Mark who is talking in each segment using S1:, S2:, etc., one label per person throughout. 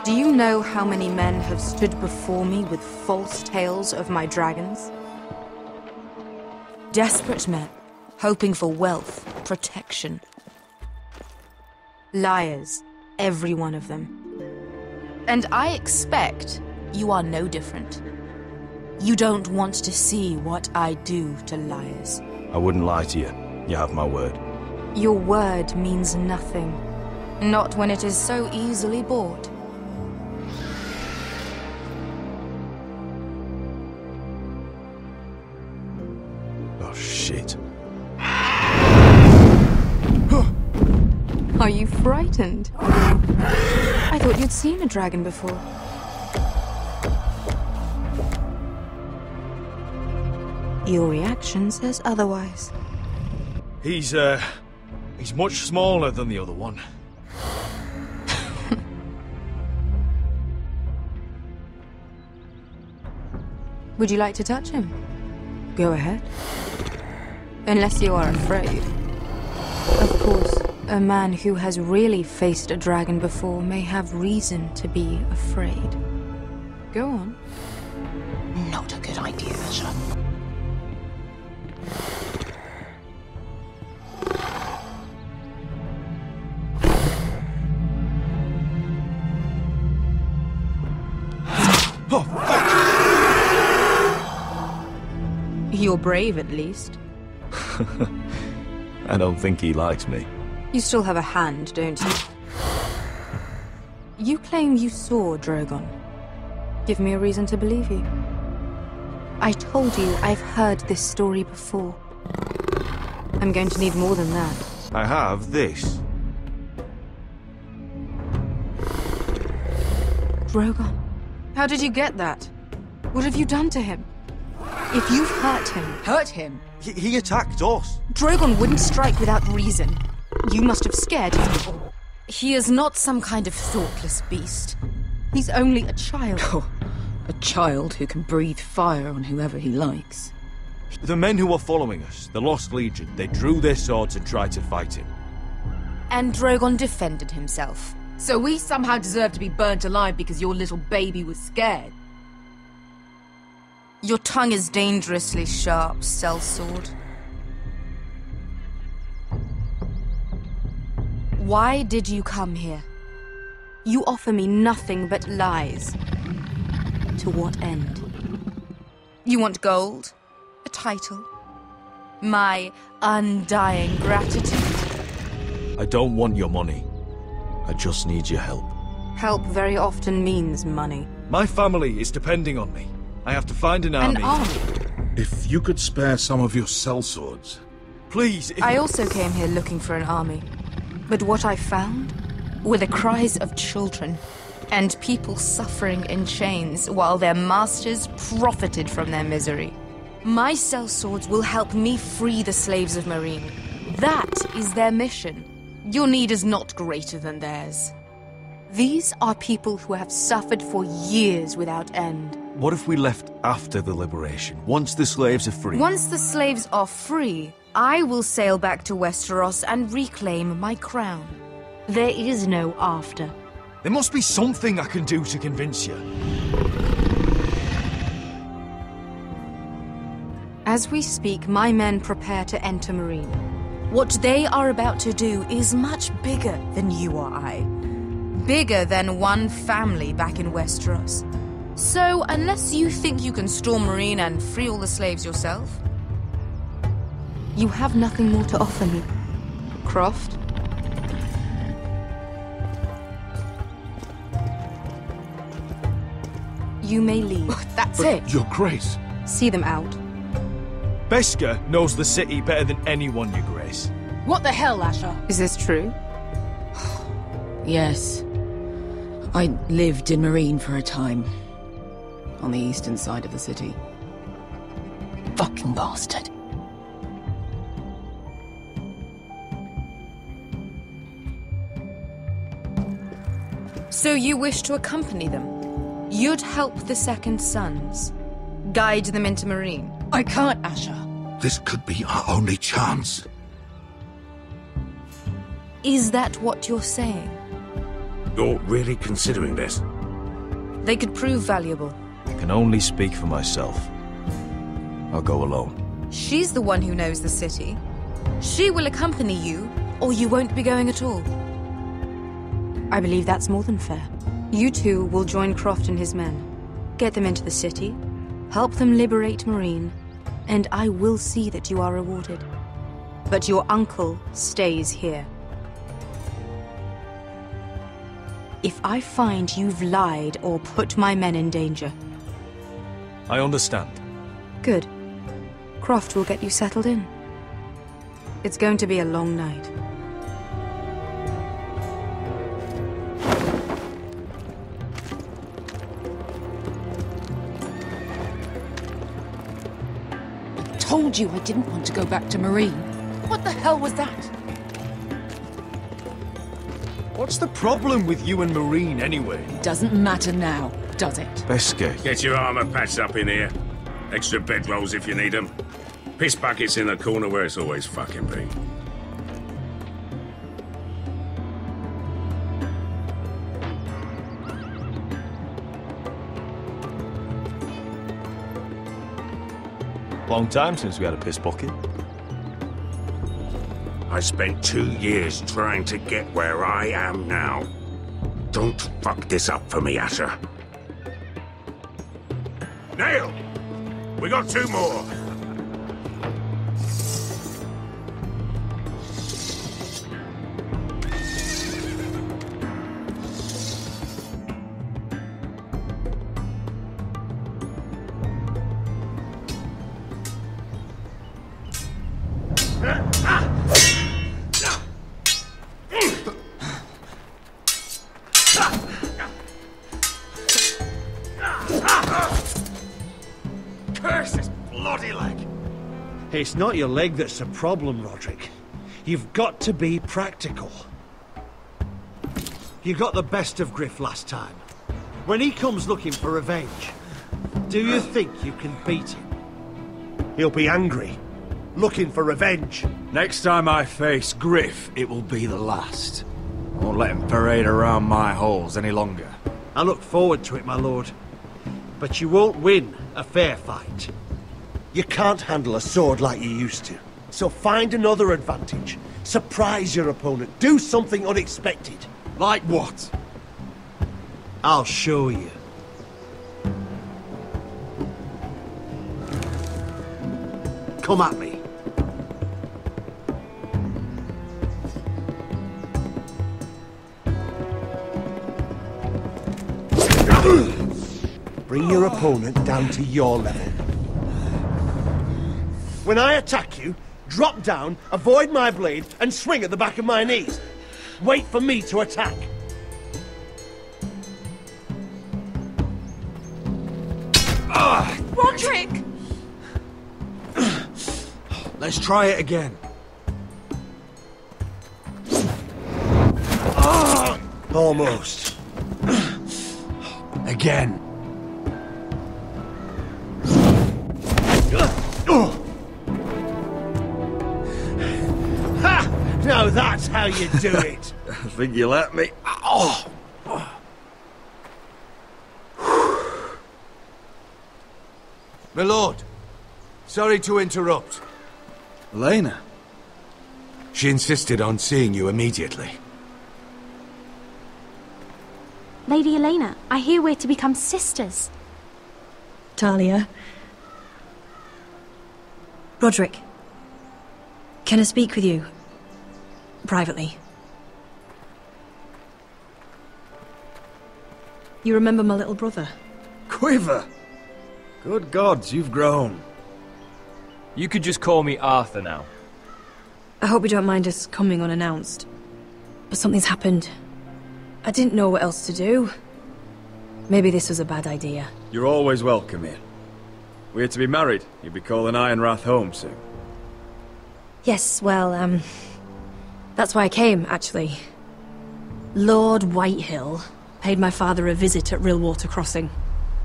S1: Do you know how many men have stood before me with false tales of my dragons? Desperate men, hoping for wealth, protection. Liars, every one of them. And I expect you are no different. You don't want to see what I do to liars.
S2: I wouldn't lie to you. You have my word.
S1: Your word means nothing. Not when it is so easily bought.
S2: Oh, shit.
S1: Are you frightened? I thought you'd seen a dragon before. Your reaction says otherwise.
S2: He's much smaller than the other one.
S1: Would you like to touch him? Go ahead. Unless you are afraid. Of course, a man who has really faced a dragon before may have reason to be afraid. Go on.
S3: Not a good idea, Asher.
S2: Oh, fuck!
S1: You're brave, at least.
S2: I don't think he likes me.
S1: You still have a hand, don't you? You claim you saw Drogon. Give me a reason to believe you. I told you I've heard this story before. I'm going to need more than that.
S2: I have this.
S1: Drogon. How did you get that? What have you done to him? If you've hurt him...
S3: Hurt him?
S2: He attacked us.
S1: Drogon wouldn't strike without reason. You must have scared him. He is not some kind of thoughtless beast. He's only a child.
S3: Oh, a child who can breathe fire on whoever he likes.
S2: The men who were following us, the Lost Legion, they drew their swords and tried to fight him.
S1: And Drogon defended himself.
S3: So we somehow deserve to be burnt alive because your little baby was scared?
S1: Your tongue is dangerously sharp, sellsword. Why did you come here? You offer me nothing but lies. To what end? You want gold? A title? My undying gratitude?
S2: I don't want your money. I just need your help.
S1: Help very often means money.
S2: My family is depending on me. I have to find an army.
S1: An army?
S4: If you could spare some of your sellswords.
S2: Please,
S1: I also came here looking for an army. But what I found were the cries of children and people suffering in chains while their masters profited from their misery. My sellswords will help me free the slaves of Meereen. That is their mission. Your need is not greater than theirs. These are people who have suffered for years without end.
S2: What if we left after the liberation, once the slaves are free?
S1: Once the slaves are free, I will sail back to Westeros and reclaim my crown. There is no after.
S2: There must be something I can do to convince you.
S1: As we speak, my men prepare to enter Meereen. What they are about to do is much bigger than you or I. Bigger than one family back in Westeros. So, unless you think you can storm Meereen and free all the slaves yourself, you have nothing more to offer me, Croft. You may leave.
S3: That's
S4: But
S3: it?
S4: Your Grace.
S1: See them out.
S2: Beskha knows the city better than anyone, Your Grace.
S3: What the hell, Asher?
S1: Is this true?
S3: Yes. I lived in Meereen for a time. On the eastern side of the city. Fucking bastard.
S1: So you wish to accompany them? You'd help the Second Sons? Guide them into Meereen?
S3: I can't, Asher.
S4: This could be our only chance.
S1: Is that what you're saying?
S5: You're really considering this?
S1: They could prove valuable.
S2: I can only speak for myself. I'll go alone.
S1: She's the one who knows the city. She will accompany you, or you won't be going at all. I believe that's more than fair. You two will join Croft and his men. Get them into the city, help them liberate Marine, and I will see that you are rewarded. But your uncle stays here. If I find you've lied or put my men in danger...
S2: I understand.
S1: Good. Croft will get you settled in. It's going to be a long night.
S3: I told you I didn't want to go back to Marine. What the hell was that?
S2: What's the problem with you and Marine, anyway?
S3: Doesn't matter now, does it?
S2: Beskay.
S5: Get your armor patched up in here. Extra bedrolls if you need them. Piss buckets in the corner where it's always fucking been.
S2: Long time since we had a piss bucket.
S5: I spent 2 years trying to get where I am now. Don't fuck this up for me, Asher. Nail! We got 2 more!
S6: It's not your leg that's the problem, Roderick. You've got to be practical. You got the best of Griff last time. When he comes looking for revenge, do you think you can beat him? He'll be angry, looking for revenge.
S7: Next time I face Griff, it will be the last. I won't let him parade around my halls any longer.
S6: I look forward to it, my lord. But you won't win a fair fight. You can't handle a sword like you used to. So find another advantage. Surprise your opponent. Do something unexpected.
S7: Like what?
S6: I'll show you. Come at me. Bring your opponent down to your level. When I attack you, drop down, avoid my blade, and swing at the back of my knees. Wait for me to attack.
S1: Roderick!
S7: Let's try it again.
S6: Almost.
S7: Again.
S6: Ha! Now that's how you do it.
S7: I think you let me. Oh!
S8: My lord, sorry to interrupt.
S7: Elena?
S8: She insisted on seeing you immediately.
S9: Lady Elena, I hear we're to become sisters.
S10: Talia. Roderick. Can I speak with you? Privately. You remember my little brother?
S7: Quiver! Good gods, you've grown.
S11: You could just call me Arthur now.
S10: I hope you don't mind us coming unannounced. But something's happened. I didn't know what else to do. Maybe this was a bad idea.
S7: You're always welcome here. We're to be married. You'll be calling Ironrath home soon.
S10: Yes, well, that's why I came, actually. Lord Whitehill paid my father a visit at Rillwater Crossing.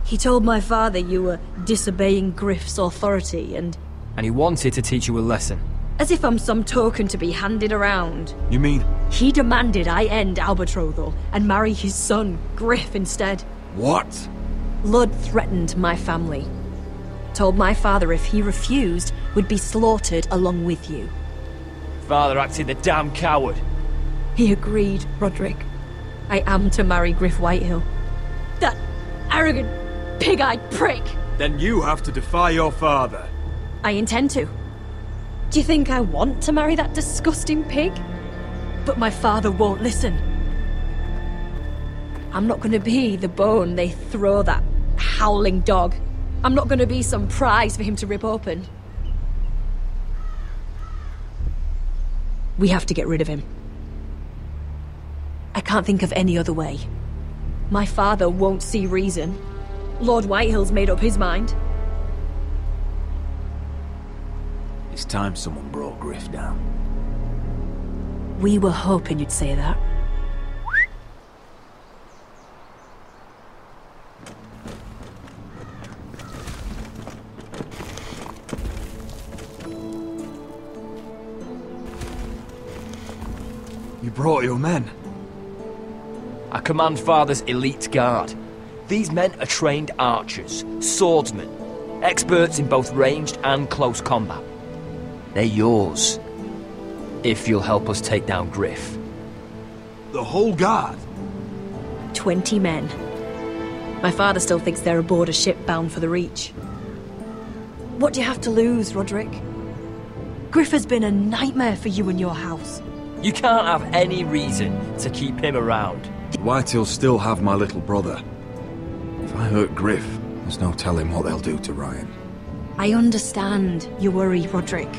S10: He told my father you were disobeying Griff's authority and
S11: he wanted to teach you a lesson.
S10: as if I'm some token to be handed around.
S7: You mean?
S10: He demanded I end our betrothal and marry his son, Griff, instead.
S7: What?
S10: Lud threatened my family. Told my father if he refused, we'd be slaughtered along with you.
S11: Father acted the damn coward.
S10: He agreed, Roderick. I am to marry Griff Whitehill. That arrogant, pig-eyed prick!
S7: Then you have to defy your father.
S10: I intend to. Do you think I want to marry that disgusting pig? But my father won't listen. I'm not gonna be the bone they throw that howling dog. I'm not gonna be some prize for him to rip open. We have to get rid of him. I can't think of any other way. My father won't see reason. Lord Whitehill's made up his mind.
S7: It's time someone brought Griff down.
S10: We were hoping you'd say that.
S7: You brought your men.
S11: I command Father's elite guard. These men are trained archers, swordsmen, experts in both ranged and close combat. They're yours, if you'll help us take down Griff.
S7: The whole guard?
S10: 20 men. My father still thinks they're aboard a ship bound for the Reach. What do you have to lose, Roderick? Griff has been a nightmare for you and your house.
S11: You can't have any reason to keep him around.
S7: Whitehill'll still have my little brother. If I hurt Griff, there's no telling what they'll do to Ryan.
S10: I understand your worry, Roderick.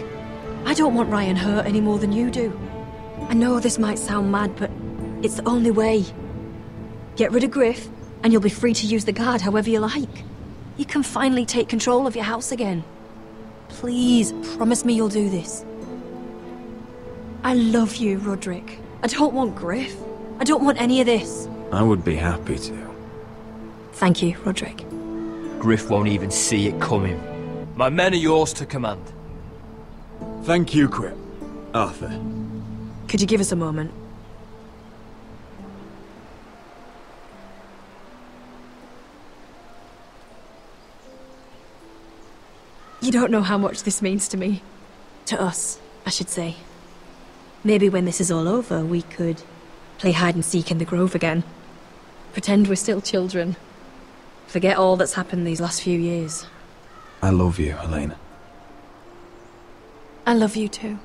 S10: I don't want Ryan hurt any more than you do. I know this might sound mad, but it's the only way. Get rid of Griff, and you'll be free to use the guard however you like. You can finally take control of your house again. Please, promise me you'll do this. I love you, Roderick. I don't want Griff. I don't want any of this.
S7: I would be happy to.
S10: Thank you, Roderick.
S11: Griff won't even see it coming. My men are yours to command.
S7: Thank you, Quip. Arthur.
S10: Could you give us a moment? You don't know how much this means to me. To us, I should say. Maybe when this is all over, we could play hide and seek in the Grove again. Pretend we're still children. Forget all that's happened these last few years.
S7: I love you, Elena.
S10: I love you too.